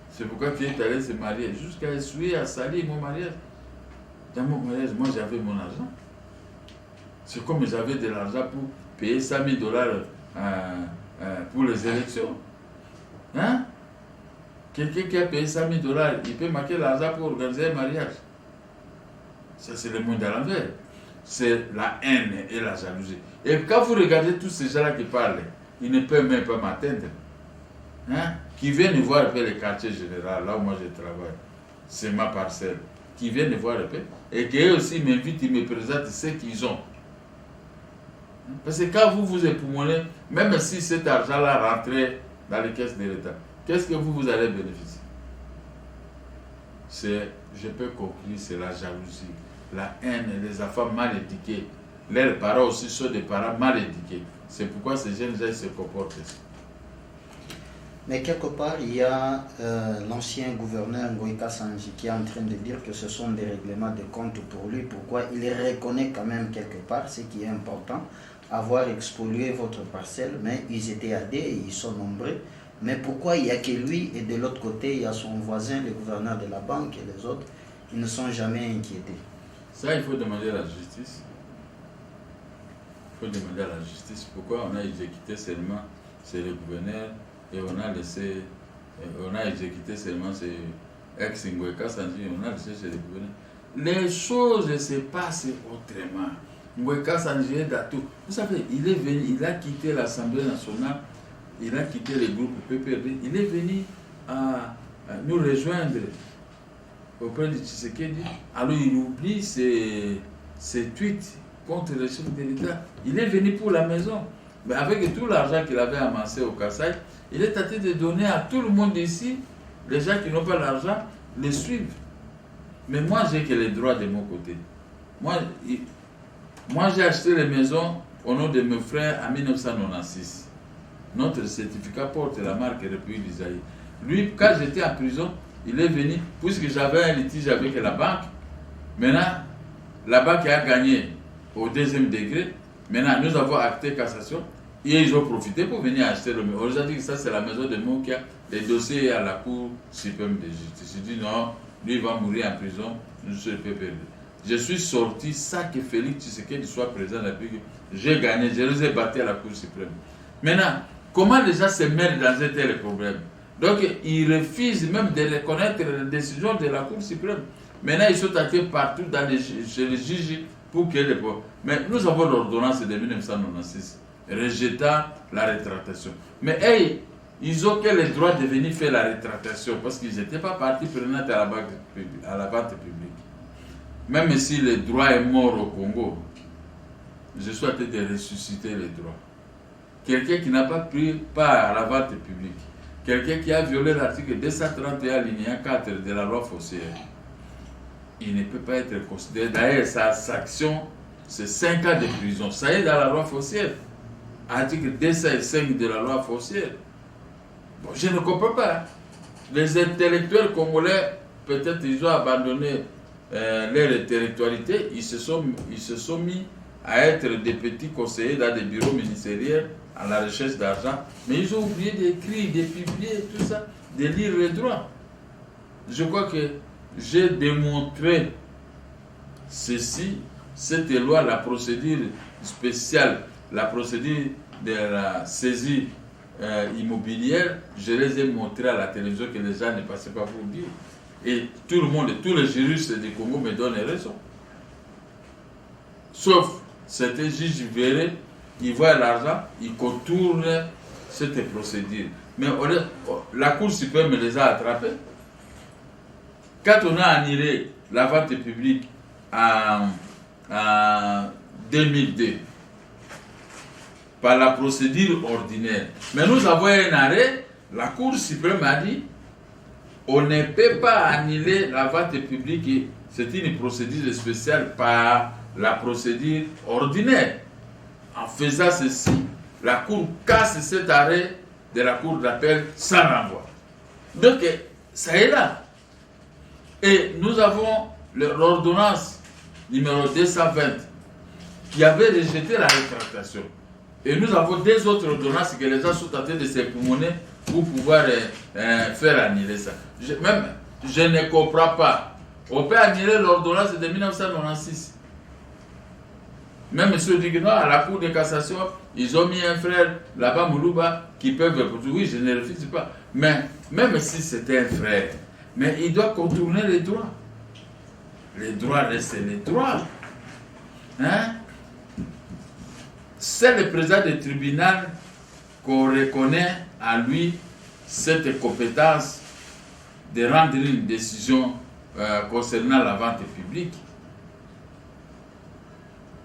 C'est pourquoi tu es allé se marier, jusqu'à essuyer, à salir mon mariage. Dans mon mariage, moi j'avais mon argent. C'est comme j'avais de l'argent pour payer 100 000 dollars pour les élections. Hein? Quelqu'un qui a payé 100 000 dollars, il peut marquer l'argent pour organiser un mariage. Ça, c'est le monde à l'envers. C'est la haine et la jalousie. Et quand vous regardez tous ces gens-là qui parlent, ils ne peuvent même pas m'atteindre. Hein? Qui viennent voir un peu le quartier général, là où moi je travaille. C'est ma parcelle. Qui viennent voir un peu. Et qu'eux aussi m'invitent, ils me présentent ce qu'ils ont. Parce que quand vous vous époumonnez, même si cet argent-là rentrait dans les caisses de l'État. Qu'est-ce que vous allez bénéficier? Je peux conclure, c'est la jalousie, la haine, les enfants mal éduqués. Leurs parents aussi sont des parents mal éduqués. C'est pourquoi ces jeunes gens se comportent ainsi. Mais quelque part, il y a l'ancien gouverneur Ngoïka Sanji qui est en train de dire que ce sont des règlements de compte pour lui. Pourquoi? Il reconnaît quand même quelque part, ce qui est important, avoir expolié votre parcelle, mais ils étaient à des, ils sont nombreux. Mais pourquoi il n'y a que lui et de l'autre côté, il y a son voisin, le gouverneur de la banque et les autres, ils ne sont jamais inquiétés? Ça, il faut demander à la justice. Il faut demander à la justice pourquoi on a exécuté seulement, c'est le gouverneur, et on a laissé, on a exécuté seulement ces ex-Ngoïka Sanji, on a laissé chez le gouverneur. Les choses se passent autrement. Ngoïka Sanji est Datou. Vous savez, il est venu, il a quitté l'Assemblée nationale, il a quitté le groupe PPRD, il est venu à nous rejoindre auprès de Tshisekedi. Alors il oublie ses tweets contre le chef de l'État. Il est venu pour la maison. Mais avec tout l'argent qu'il avait amassé au Kassai, il est tenté de donner à tout le monde ici. Les gens qui n'ont pas l'argent les suivent. Mais moi, j'ai que les droits de mon côté. Moi j'ai acheté les maisons au nom de mes frères en 1996. Notre certificat porte la marque République d'Isaïe. Lui, quand j'étais en prison, il est venu, puisque j'avais un litige avec la banque. Maintenant, la banque a gagné au deuxième degré. Maintenant, nous avons acté cassation. Et ils ont profité pour venir acheter le maison. On nous a dit que ça, c'est la maison de Moukia. Les dossiers à la Cour suprême de justice. Je dis non, lui, il va mourir en prison. Je suis PPRD. Je suis sorti sans que Félix Tshisekedi soit présent dans la République. J'ai gagné, je les ai battus à la Cour suprême. Maintenant, comment les gens se mêlent dans un tel problème? Donc, ils refusent même de reconnaître les décisions de la Cour suprême. Maintenant, ils sont attaqués partout chez les juges pour que les... Mais nous avons l'ordonnance de 1996 rejetant la rétractation. Mais hey, ils ont que le droit de venir faire la rétractation parce qu'ils n'étaient pas partie prenante à la vente publique. Même si le droit est mort au Congo, je souhaite de ressusciter les droits. Quelqu'un qui n'a pas pris part à la vente publique, quelqu'un qui a violé l'article 231 alinéa 4 de la loi foncière, il ne peut pas être considéré. D'ailleurs, sa sanction, c'est 5 ans de prison. Ça est dans la loi foncière. Article 205 de la loi foncière. Bon, je ne comprends pas. Les intellectuels congolais, peut-être ils ont abandonné leur intellectualité, ils se sont mis à être des petits conseillers dans des bureaux ministériels à la recherche d'argent, mais ils ont oublié d'écrire, de publier, tout ça, de lire les droits. Je crois que j'ai démontré ceci, cette loi, la procédure spéciale, la procédure de la saisie immobilière, je les ai montrés à la télévision que les gens ne passaient pas pour dire. Et tout le monde, tous les juristes du Congo me donnent raison. Sauf certains juges verraient, ils voient l'argent, ils contournent cette procédure. Mais la Cour suprême les a attrapés. Quand on a annulé la vente publique en 2002, par la procédure ordinaire, mais nous avons un arrêt, la Cour suprême a dit on ne peut pas annuler la vente publique, c'est une procédure spéciale par la procédure ordinaire. En faisant ceci, la Cour casse cet arrêt de la Cour d'appel sans renvoi. Donc, ça est là. Et nous avons l'ordonnance numéro 220 qui avait rejeté la rétractation. Et nous avons deux autres ordonnances que les gens sont en train de s'époumoner pour pouvoir faire annuler ça. Je ne comprends pas. On peut annuler l'ordonnance de 1996. Même ceux qui disent non, à la Cour de cassation, ils ont mis un frère là-bas, Moulouba, qui peuvent... Oui, je ne refuse pas. Mais même si c'était un frère, mais il doit contourner les droits. Les droits restent les droits. Hein? C'est le président du tribunal qu'on reconnaît à lui cette compétence de rendre une décision concernant la vente publique.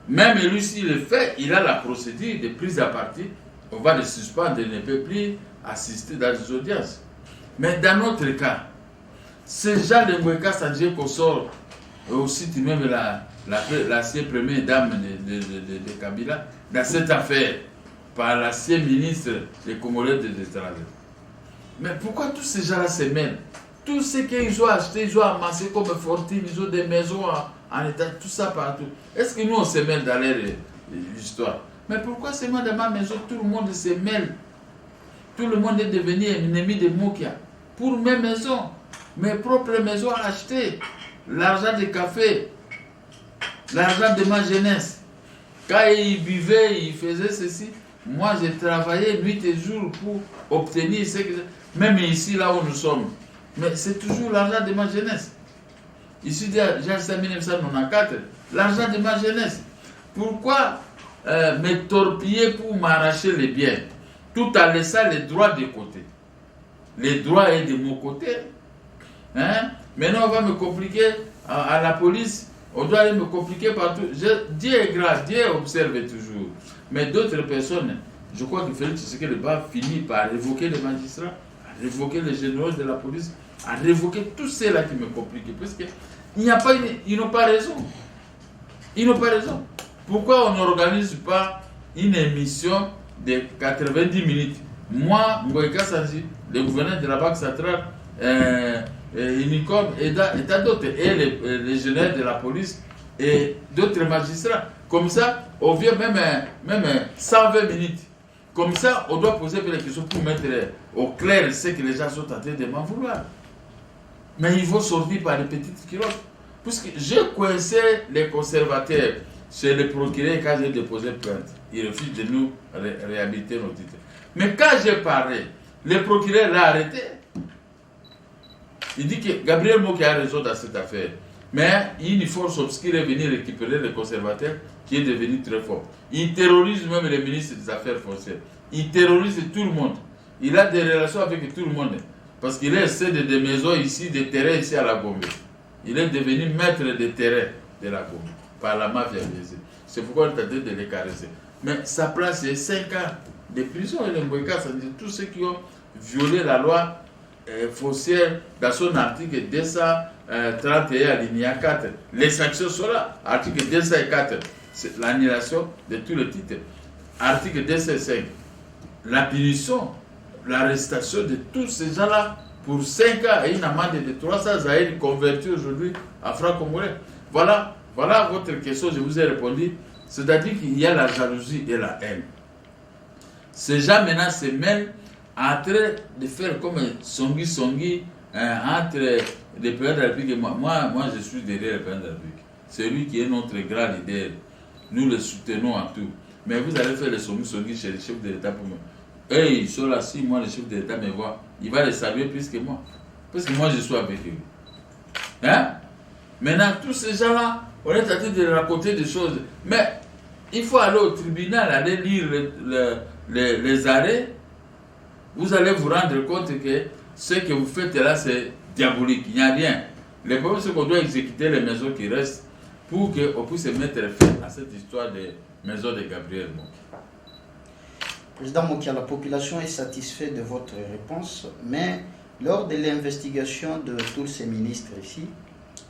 Même lui, s'il le fait, il a la procédure de prise à partie on va le suspendre, il ne peut plus assister dans les audiences. Mais dans notre cas, c'est Jean de Mboueka Sandjé qu'on sort, aussi même l'ancienne première dame de Kabila, dans cette affaire, par l'ancien ministre des Comores des étrangers. Mais pourquoi tous ces gens-là se mêlent? Tout ce qu'ils ont acheté, ils ont amassé comme fortune, ils ont des maisons en état, tout ça partout. Est-ce que nous on se mêle dans leur histoire? Mais pourquoi seulement dans ma maison, tout le monde se mêle? Tout le monde est devenu ennemi de Mokia. Pour mes maisons, mes propres maisons achetées, l'argent du café, l'argent de ma jeunesse. Quand ils buvaient, ils faisaient ceci. Moi, j'ai travaillé nuit et jour pour obtenir ce que... Même ici, là où nous sommes. Mais c'est toujours l'argent de ma jeunesse. Ici, j'ai acheté en 1994, l'argent de ma jeunesse. Pourquoi me torpiller pour m'arracher les biens, tout en laissant les droits de côté? Les droits est de mon côté. Hein? Maintenant, on va me compliquer à la police. On doit aller me compliquer partout. Dieu est grave, Dieu observe toujours. Mais d'autres personnes, je crois que Félix Tshisekedi va finir par révoquer les magistrats, à révoquer les généraux de la police, à révoquer tous ceux-là qui me compliquent. Parce qu'ils n'ont pas raison. Ils n'ont pas raison. Pourquoi on n'organise pas une émission de 90 minutes? Moi, Mboueka Sandjé, le gouverneur de la Banque centrale, Unicom et d'autres, et les généraux de la police et d'autres magistrats. Comme ça, on vient même 120 minutes. Comme ça, on doit poser des questions pour mettre au clair ce que les gens sont en train de m'en vouloir. Mais il faut sortir par les petites culottes. Puisque j'ai coincé les conservateurs chez le procureur quand j'ai déposé plainte. Il refuse de nous réhabiliter nos titres. Mais quand j'ai parlé, le procureur l'a arrêté. Il dit que Gabriel Moki a raison dans cette affaire. Mais une force obscure est venue récupérer le conservateur qui est devenu très fort. Il terrorise même le ministre des Affaires foncières. Il terrorise tout le monde. Il a des relations avec tout le monde. Parce qu'il est cède des maisons ici, des terrains ici à la Gombe. Il est devenu maître des terrains de la Gombe par la mafia. C'est pourquoi on est en train de les caresser. Mais sa place est 5 ans de prison. Et le Mboueka, ça dit tous ceux qui ont violé la loi foncière dans son article 231 alinéa 4. Les sanctions sont là. Article 204, c'est l'annulation de tous les titres. Article 205, la punition, l'arrestation de tous ces gens-là pour 5 ans et une amende de 300 Zahir convertis aujourd'hui en francs congolais. Voilà votre question, je vous ai répondu. C'est-à-dire qu'il y a la jalousie et la haine. Ces gens maintenant se mêlent en train de faire comme songi entre le président de la République et moi. Moi, je suis derrière le président de la République. C'est lui qui est notre grand leader. Nous le soutenons en tout. Mais vous allez faire le songi chez le chef de l'État pour moi. Eux, ils sont là, si moi, le chef de l'État me voit, il va les saluer plus que moi. Parce que moi, je suis avec eux. Hein? Maintenant, tous ces gens-là, on est en train de raconter des choses. Mais il faut aller au tribunal, aller lire les arrêts. Vous allez vous rendre compte que ce que vous faites là, c'est diabolique. Il n'y a rien. Le problème, c'est qu'on doit exécuter les maisons qui restent pour qu'on puisse mettre fin à cette histoire de maison de Gabriel Moki. Président Mokia, la population est satisfaite de votre réponse, mais lors de l'investigation de tous ces ministres ici,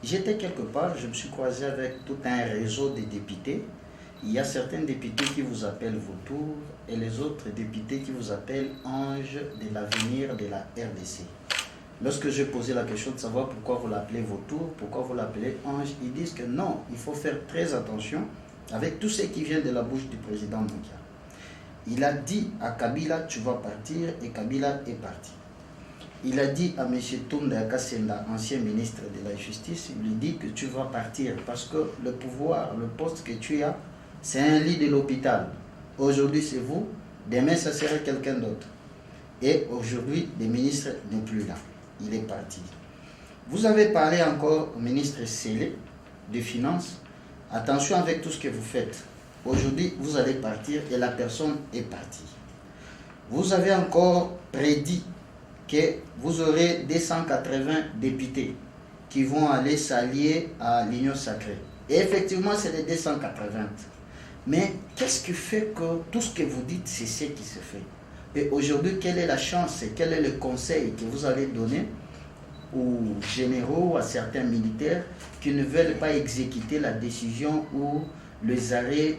j'étais quelque part, je me suis croisé avec tout un réseau de députés. Il y a certains députés qui vous appellent vautours et les autres députés qui vous appellent anges de l'avenir de la RDC. Lorsque j'ai posé la question de savoir pourquoi vous l'appelez vautour, pourquoi vous l'appelez ange, ils disent que non, il faut faire très attention avec tout ce qui vient de la bouche du président Mokia. Il a dit à Kabila, tu vas partir, et Kabila est parti. Il a dit à M. Tounda Kasenda, ancien ministre de la Justice, il lui dit que tu vas partir parce que le pouvoir, le poste que tu as, c'est un lit de l'hôpital. Aujourd'hui, c'est vous, demain, ça serait quelqu'un d'autre. Et aujourd'hui, le ministre n'est plus là. Il est parti. Vous avez parlé encore au ministre Sélé des Finances. Attention avec tout ce que vous faites. Aujourd'hui, vous allez partir et la personne est partie. Vous avez encore prédit que vous aurez 280 députés qui vont aller s'allier à l'Union sacrée. Et effectivement, c'est les 280. Mais qu'est-ce qui fait que tout ce que vous dites, c'est ce qui se fait? Et aujourd'hui, quelle est la chance et quel est le conseil que vous allez donner aux généraux, à certains militaires qui ne veulent pas exécuter la décision ou les arrêts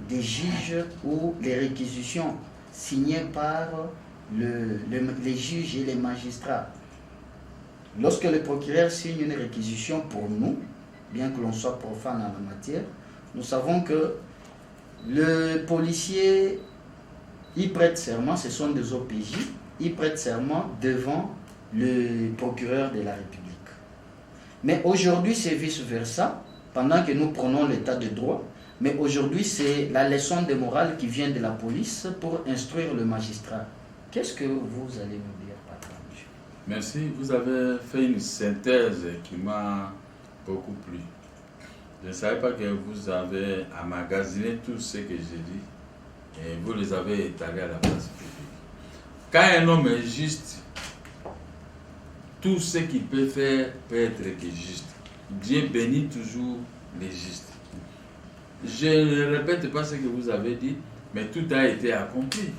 des juges ou les réquisitions signées par les juges et les magistrats? Lorsque le procureur signe une réquisition pour nous, bien que l'on soit profane en la matière, nous savons que le policier, il prête serment, ce sont des OPJ, il prête serment devant le procureur de la République. Mais aujourd'hui, c'est vice-versa, pendant que nous prenons l'état de droit, mais aujourd'hui, c'est la leçon de morale qui vient de la police pour instruire le magistrat. Qu'est-ce que vous allez nous dire, patron? Merci, vous avez fait une synthèse qui m'a beaucoup plu. Je ne savais pas que vous avez emmagasiné tout ce que j'ai dit et vous les avez étalés à la place publique. Quand un homme est juste, tout ce qu'il peut faire peut être que juste. Dieu bénit toujours les justes. Je ne répète pas ce que vous avez dit, mais tout a été accompli.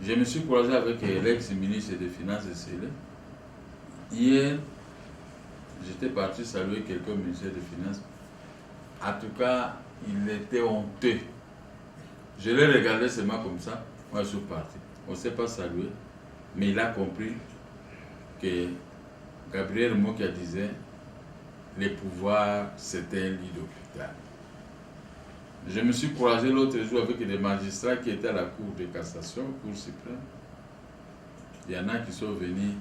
Je me suis croisé avec l'ex-ministre des Finances de Sélé. Hier, j'étais parti saluer quelqu'un au ministère des Finances. En tout cas, il était honteux. Je l'ai regardé seulement comme ça. Moi, je suis parti. On ne s'est pas salué. Mais il a compris que Gabriel Mokia disait les pouvoirs, c'était un lit d'hôpital. Je me suis croisé l'autre jour avec des magistrats qui étaient à la Cour de cassation, Cour suprême. Il y en a qui sont venus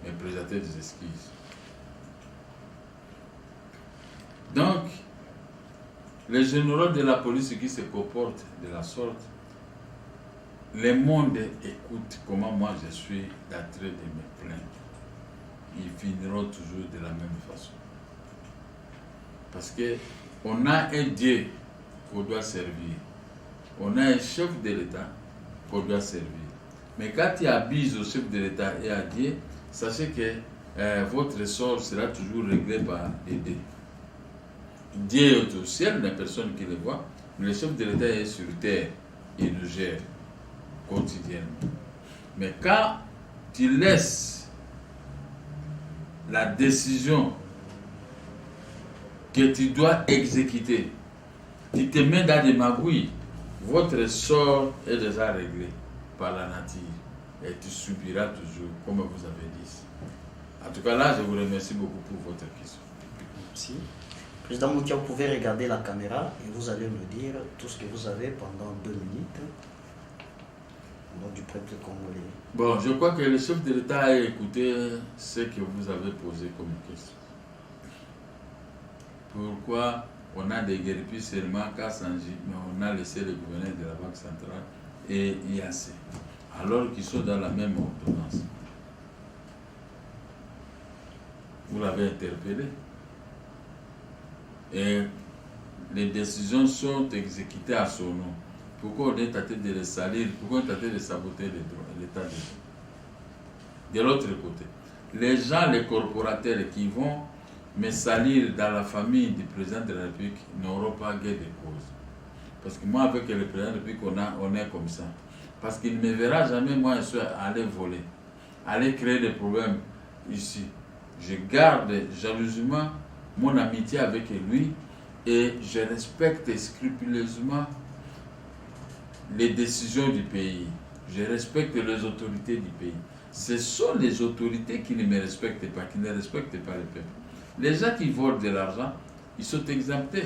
me présenter des excuses. Donc, les généraux de la police qui se comportent de la sorte, le monde écoute comment moi je suis d'entrée de me plaindre. Ils finiront toujours de la même façon. Parce qu'on a un Dieu qu'on doit servir. On a un chef de l'État qu'on doit servir. Mais quand il abuse au chef de l'État et à Dieu, sachez que votre sort sera toujours réglé par les deux. Dieu est au ciel, il n'y a personne qui le voit, mais le chef de l'État est sur terre, il nous gère quotidiennement. Mais quand tu laisses la décision que tu dois exécuter, tu te mets dans des magouilles, votre sort est déjà réglé par la nature et tu subiras toujours, comme vous avez dit. En tout cas, là, je vous remercie beaucoup pour votre question. Merci. Président Mokia, vous pouvez regarder la caméra et vous allez me dire tout ce que vous avez pendant 2 minutes au nom du peuple congolais. Bon, je crois que le chef de l'État a écouté ce que vous avez posé comme question. Pourquoi on a des guerriers seulement qu'à Sanji, mais on a laissé le gouverneur de la Banque centrale et IAC, alors qu'ils sont dans la même ordonnance? Vous l'avez interpellé. Et les décisions sont exécutées à son nom. Pourquoi on est tenté de les salir? Pourquoi on est tenté de saboter l'État de droit? De l'autre côté, les gens, les corporateurs qui vont me salir dans la famille du président de la République n'auront pas gain de cause. Parce que moi, avec le président de la République, on est comme ça. Parce qu'il ne me verra jamais, moi, je suis aller voler, aller créer des problèmes ici. Je garde jalousement mon amitié avec lui et je respecte scrupuleusement les décisions du pays. Je respecte les autorités du pays. Ce sont les autorités qui ne me respectent pas, qui ne respectent pas le peuple. Les gens qui volent de l'argent, ils sont exemptés.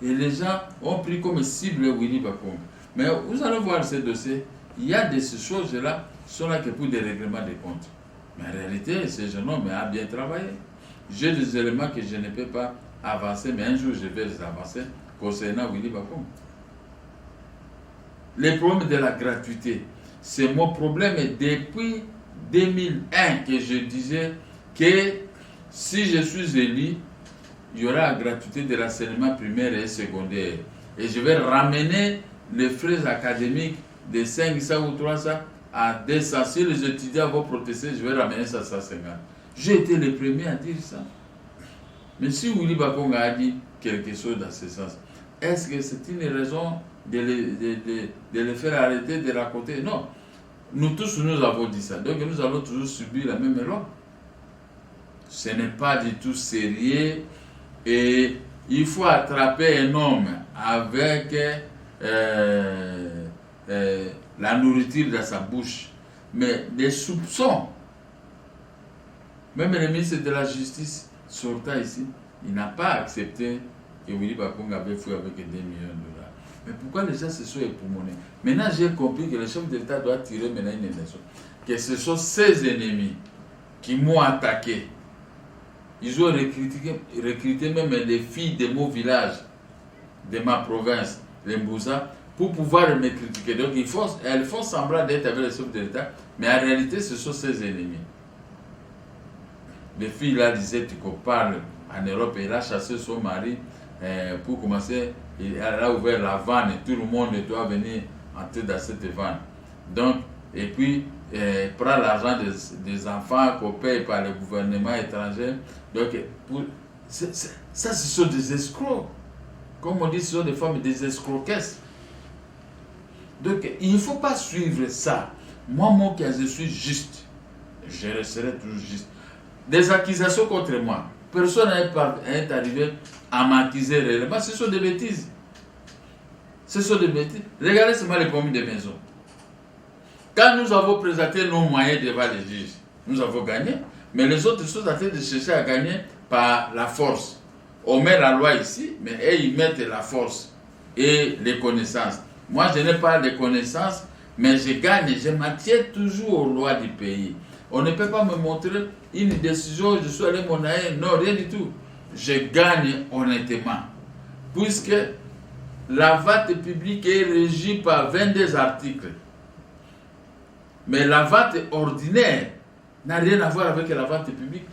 Et les gens ont pris comme cible Willy Bakongo. Mais vous allez voir ces dossiers, il y a de ces choses-là qui sont là que pour des règlements de comptes. Mais en réalité, ce jeune homme a bien travaillé. J'ai des éléments que je ne peux pas avancer, mais un jour je vais les avancer concernant Willy Bakongo. Le problème de la gratuité, c'est mon problème depuis 2001 que je disais que si je suis élu, il y aura la gratuité de l'enseignement primaire et secondaire. Et je vais ramener les frais académiques de 500 ou 300 à 200. Si les étudiants vont protester, je vais ramener ça à 150. J'ai été le premier à dire ça. Mais si Willy Bakongo a dit, quelque chose dans ce sens. Est-ce que c'est une raison de les faire arrêter de raconter? Non. Nous tous, nous avons dit ça. Donc nous allons toujours subir la même loi. Ce n'est pas du tout sérieux. Et il faut attraper un homme avec la nourriture dans sa bouche. Mais des soupçons. Même le ministre de la Justice sortant ici, il n'a pas accepté que Willy Bakong avait fouillé avec 2 millions de dollars. Mais pourquoi les gens se sont époumonés? Maintenant, j'ai compris que le chef de l'État doit tirer maintenant une leçon. Que ce sont ses ennemis qui m'ont attaqué. Ils ont recruté même des filles de mon village, de ma province, les Mbouza, pour pouvoir me critiquer. Donc elles font semblant d'être avec le chef de l'État, mais en réalité, ce sont ses ennemis. Les filles là disaient qu'on parle en Europe, et elle a chassé son mari pour commencer. Elle a ouvert la vanne et tout le monde doit venir entrer dans cette vanne. Donc, et puis, elle prend l'argent des enfants qu'on paye par le gouvernement étranger. Donc, ça, ce sont des escrocs. Comme on dit, ce sont des femmes des escroquesses. Donc, il ne faut pas suivre ça. Moi, mon cas, je suis juste. Je resterai toujours juste. Des accusations contre moi. Personne n'est arrivé à m'accuser réellement. Ce sont des bêtises. Ce sont des bêtises. Regardez seulement les communes de maison. Quand nous avons présenté nos moyens devant les juges, nous avons gagné. Mais les autres sont en train de chercher à gagner par la force. On met la loi ici, mais eux, ils mettent la force et les connaissances. Moi, je n'ai pas de connaissances, mais je gagne. Je maintiens toujours aux lois du pays. On ne peut pas me montrer une décision, je suis allé monnaie, non, rien du tout. Je gagne honnêtement. Puisque la vente publique est régie par 22 articles. Mais la vente ordinaire n'a rien à voir avec la vente publique.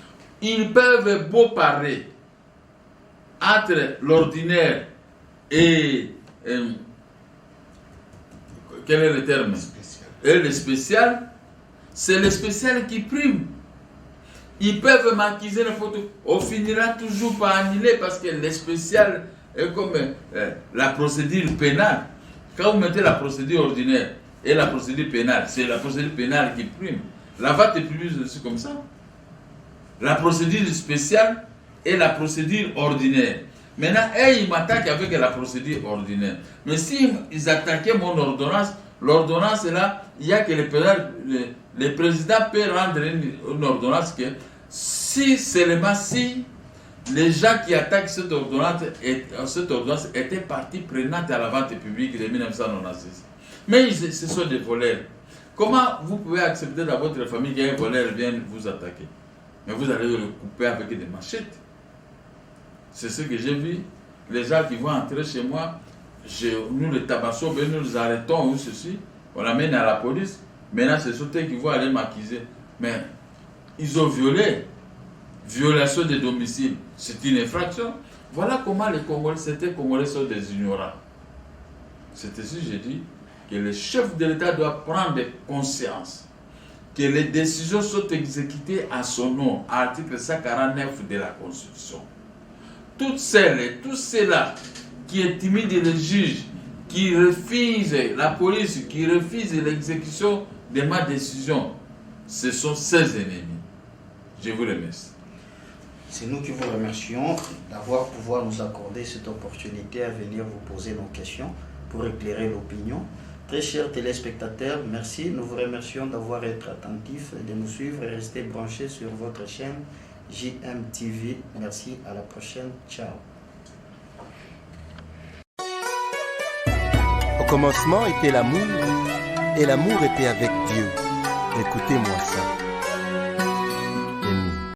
Ils peuvent beau parler entre l'ordinaire et quel est le terme? Et le spécial. C'est le spécial qui prime. Ils peuvent m'accuser n'importe où. On finira toujours par annuler parce que le spécial est comme la procédure pénale. Quand vous mettez la procédure ordinaire et la procédure pénale, c'est la procédure pénale qui prime. La vente publique, c'est comme ça. La procédure spéciale et la procédure ordinaire. Maintenant, ils m'attaquent avec la procédure ordinaire. Mais s'ils attaquaient mon ordonnance, l'ordonnance est là, il y a que le président peut rendre une ordonnance que seulement si les gens qui attaquent cette ordonnance étaient partie prenante à la vente publique de 1996. Mais ce sont des voleurs. Comment vous pouvez accepter dans votre famille qu'un voleur vienne vous attaquer? Mais vous allez le couper avec des machettes. C'est ce que j'ai vu. Les gens qui vont entrer chez moi, nous les tabassons, nous les arrêtons ou ceci, on l'amène à la police. Maintenant, ce sont eux qui vont aller m'accuser. Mais ils ont violé. Violation de domicile, c'est une infraction. Voilà comment les Congolais, certains Congolais sont des ignorants. C'est ainsi que j'ai dit que le chef de l'État doit prendre conscience que les décisions sont exécutées à son nom, article 149 de la Constitution. Toutes celles et tous ceux-là qui intimident les juges, qui refusent la police, qui refusent l'exécution de ma décision, ce sont ses ennemis. Je vous remercie. C'est nous qui vous remercions d'avoir pouvoir nous accorder cette opportunité à venir vous poser nos questions pour éclairer l'opinion. Très chers téléspectateurs, merci. Nous vous remercions d'avoir été attentifs, de nous suivre et rester branchés sur votre chaîne JMTV. Merci, à la prochaine. Ciao. Au commencement était l'amour, et l'amour était avec Dieu. Écoutez-moi ça.